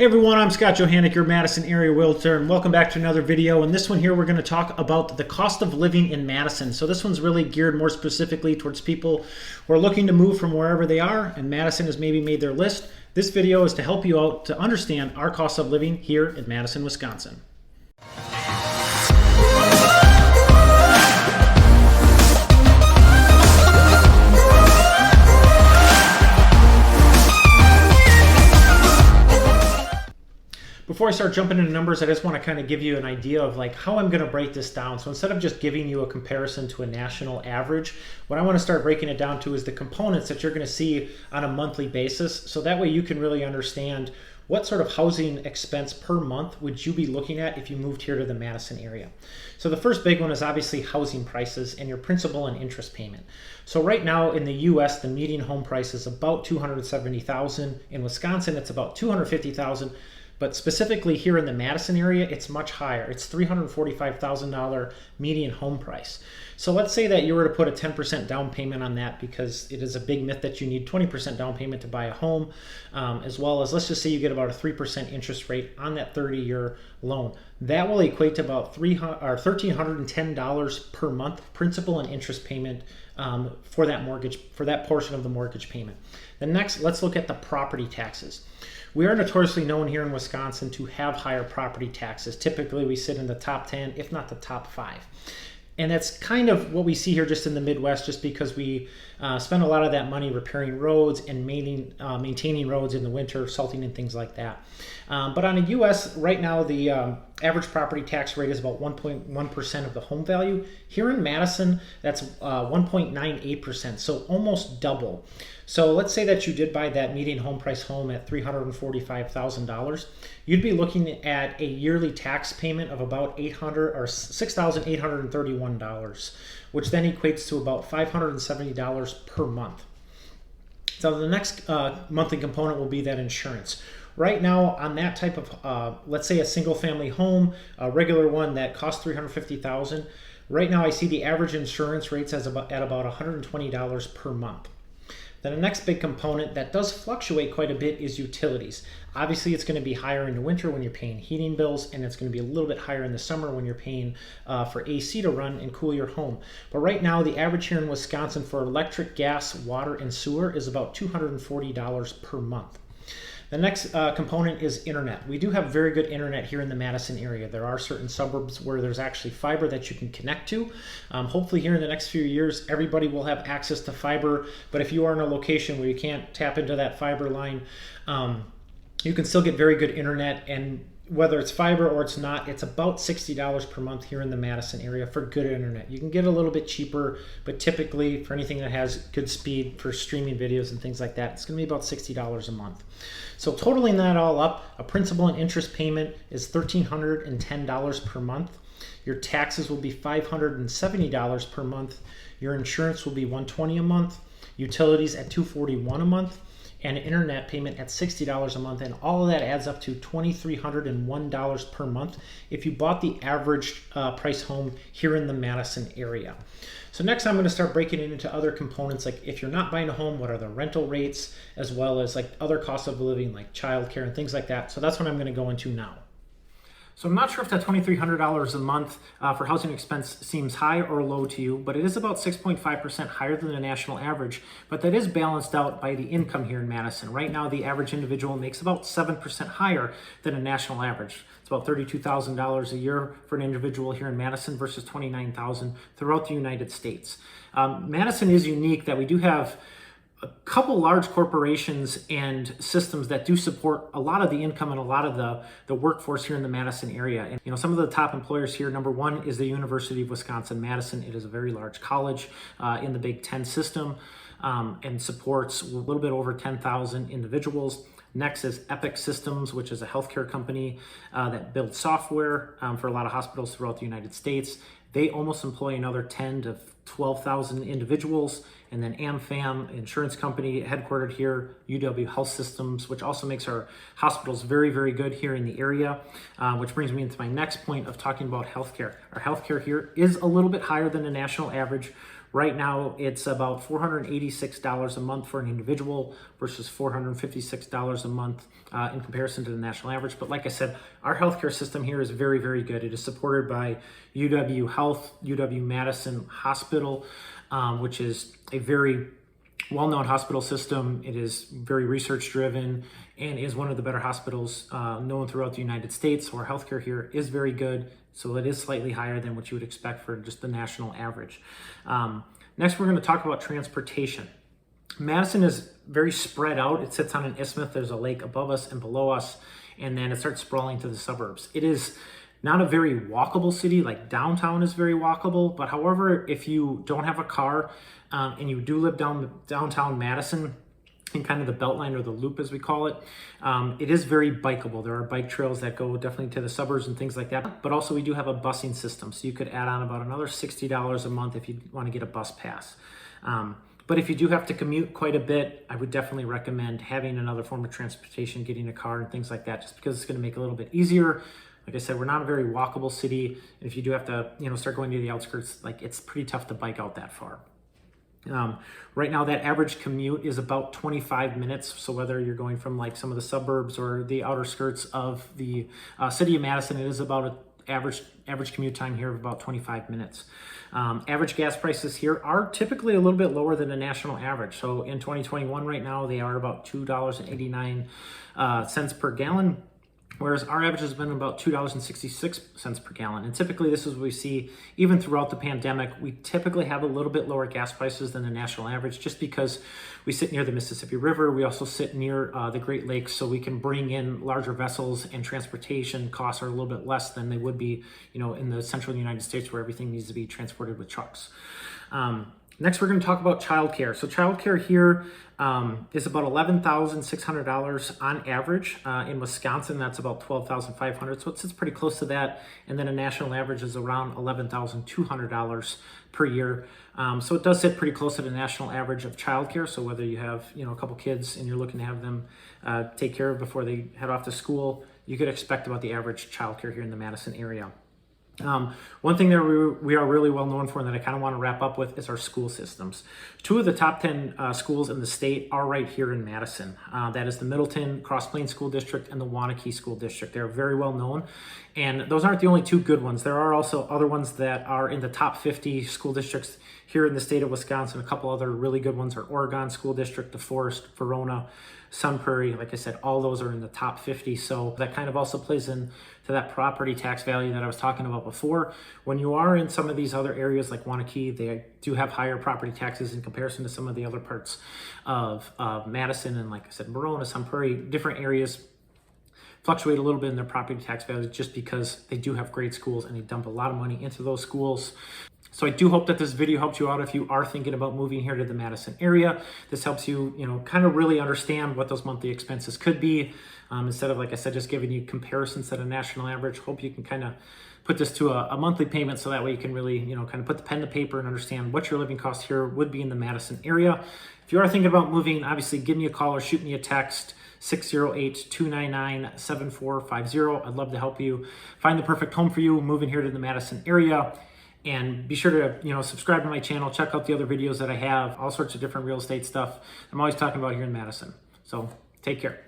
Hey everyone, I'm Scott Johanek, your Madison area realtor, and welcome back to another video. In this one here, we're going to talk about the cost of living in Madison. So this one's really geared more specifically towards people who are looking to move from wherever they are, and Madison has maybe made their list. This video is to help you out to understand our cost of living here in Madison, Wisconsin. Before I start jumping into numbers, I just want to kind of give you an idea of like how I'm going to break this down. So instead of just giving you a comparison to a national average, what I want to start breaking it down to is the components that you're going to see on a monthly basis. So that way you can really understand what sort of housing expense per month would you be looking at if you moved here to the Madison area. So the first big one is obviously housing prices and your principal and interest payment. So right now in the US, the median home price is about $270,000. In Wisconsin, it's about $250,000. But specifically here in the Madison area, it's much higher. It's $345,000 median home price. So let's say that you were to put a 10% down payment on that, because it is a big myth that you need 20% down payment to buy a home, as well as let's just say you get about a 3% interest rate on that 30-year loan. That will equate to about $1,310 per month principal and interest payment for that mortgage, for that portion of the mortgage payment. Then next, let's look at the property taxes. We are notoriously known here in Wisconsin to have higher property taxes. Typically, we sit in the top 10, if not the top 5. And that's kind of what we see here just in the Midwest, just because we spend a lot of that money repairing roads and maintaining roads in the winter, salting and things like that. But on a US, right now, the average property tax rate is about 1.1% of the home value. Here in Madison, that's 1.98%, so almost double. So let's say that you did buy that median home price home at $345,000. You'd be looking at a yearly tax payment of about $6,831, which then equates to about $570 per month. So the next monthly component will be that insurance. Right now on that type of, let's say a single family home, a regular one that costs $350,000, right now I see the average insurance rates at about $120 per month. Then the next big component that does fluctuate quite a bit is utilities. Obviously, it's going to be higher in the winter when you're paying heating bills, and it's going to be a little bit higher in the summer when you're paying for AC to run and cool your home. But right now, the average here in Wisconsin for electric, gas, water, and sewer is about $240 per month. The next component is internet. We do have very good internet here in the Madison area. There are certain suburbs where there's actually fiber that you can connect to. Hopefully here in the next few years, everybody will have access to fiber. But if you are in a location where you can't tap into that fiber line, you can still get very good internet. And whether it's fiber or it's not, it's about $60 per month here in the Madison area for good internet. You can get a little bit cheaper, but typically for anything that has good speed for streaming videos and things like that, it's going to be about $60 a month. So totaling that all up, a principal and interest payment is $1,310 per month. Your taxes will be $570 per month. Your insurance will be $120 a month. Utilities at $241 a month. And an internet payment at $60 a month, and all of that adds up to $2,301 per month if you bought the average price home here in the Madison area. So next I'm going to start breaking it into other components, like if you're not buying a home, what are the rental rates, as well as like other costs of living like childcare and things like that. So that's what I'm going to go into now. So I'm not sure if that $2,300 a month for housing expense seems high or low to you, but it is about 6.5% higher than the national average. But that is balanced out by the income here in Madison. Right now, the average individual makes about 7% higher than a national average. It's about $32,000 a year for an individual here in Madison versus $29,000 throughout the United States. Madison is unique that we do have a couple large corporations and systems that do support a lot of the income and a lot of the workforce here in the Madison area. And some of the top employers here, number one is the University of Wisconsin-Madison. It is a very large college in the Big Ten system and supports a little bit over 10,000 individuals. Next is Epic Systems, which is a healthcare company that builds software for a lot of hospitals throughout the United States. They almost employ another 10 to 12,000 individuals. And then AmFam, insurance company headquartered here, UW Health Systems, which also makes our hospitals very, very good here in the area, which brings me into my next point of talking about healthcare. Our healthcare here is a little bit higher than the national average. Right now, it's about $486 a month for an individual versus $456 a month in comparison to the national average. But like I said, our healthcare system here is very, very good. It is supported by UW Health, UW Madison Hospital, which is a very well-known hospital system. It is very research-driven and is one of the better hospitals known throughout the United States. So our healthcare here is very good. So it is slightly higher than what you would expect for just the national average. Next, we're going to talk about transportation. Madison is very spread out. It sits on an isthmus. There's a lake above us and below us, and then it starts sprawling to the suburbs. It is not a very walkable city. Like downtown is very walkable, but however, if you don't have a car and you do live downtown Madison, in kind of the Beltline or the Loop as we call it, it is very bikeable. There are bike trails that go definitely to the suburbs and things like that, but also we do have a busing system. So you could add on about another $60 a month if you want to get a bus pass. But if you do have to commute quite a bit, I would definitely recommend having another form of transportation, getting a car and things like that, just because it's going to make it a little bit easier. Like I said, we're not a very walkable city. And if you do have to, start going to the outskirts, like it's pretty tough to bike out that far. Right now, that average commute is about 25 minutes. So whether you're going from like some of the suburbs or the outer skirts of the city of Madison, it is about an average commute time here of about 25 minutes. Average gas prices here are typically a little bit lower than the national average. So in 2021 right now, they are about $2.89 per gallon. Whereas our average has been about $2.66 per gallon. And typically this is what we see even throughout the pandemic. We typically have a little bit lower gas prices than the national average just because we sit near the Mississippi River. We also sit near the Great Lakes, so we can bring in larger vessels, and transportation costs are a little bit less than they would be, in the central United States where everything needs to be transported with trucks. Next, we're going to talk about childcare. So childcare here is about $11,600 on average. In Wisconsin, that's about $12,500. So it sits pretty close to that. And then a national average is around $11,200 per year. So it does sit pretty close to the national average of childcare. So whether you have, a couple kids and you're looking to have them take care of before they head off to school, you could expect about the average childcare here in the Madison area. One thing that we are really well known for and that I kind of want to wrap up with is our school systems. 2 of the top 10 schools in the state are right here in Madison. That is the Middleton Cross Plains School District and the Johanek School District. They're very well known, and those aren't the only 2 good ones. There are also other ones that are in the top 50 school districts here in the state of Wisconsin. A couple other really good ones are Oregon School District, DeForest, Verona, Sun Prairie. Like I said, all those are in the top 50. So that kind of also plays into that property tax value that I was talking about before. When you are in some of these other areas like Johanek, they do have higher property taxes in comparison to some of the other parts of Madison. And like I said, Verona, Sun Prairie, different areas fluctuate a little bit in their property tax values just because they do have great schools and they dump a lot of money into those schools. So I do hope that this video helped you out if you are thinking about moving here to the Madison area. This helps you, kind of really understand what those monthly expenses could be. Instead of, like I said, just giving you comparisons to the national average. Hope you can kind of put this to a monthly payment so that way you can really, kind of put the pen to paper and understand what your living costs here would be in the Madison area. If you are thinking about moving, obviously give me a call or shoot me a text, 608-299-7450. I'd love to help you find the perfect home for you moving here to the Madison area. And be sure to, subscribe to my channel, check out the other videos that I have, all sorts of different real estate stuff I'm always talking about here in Madison. So take care.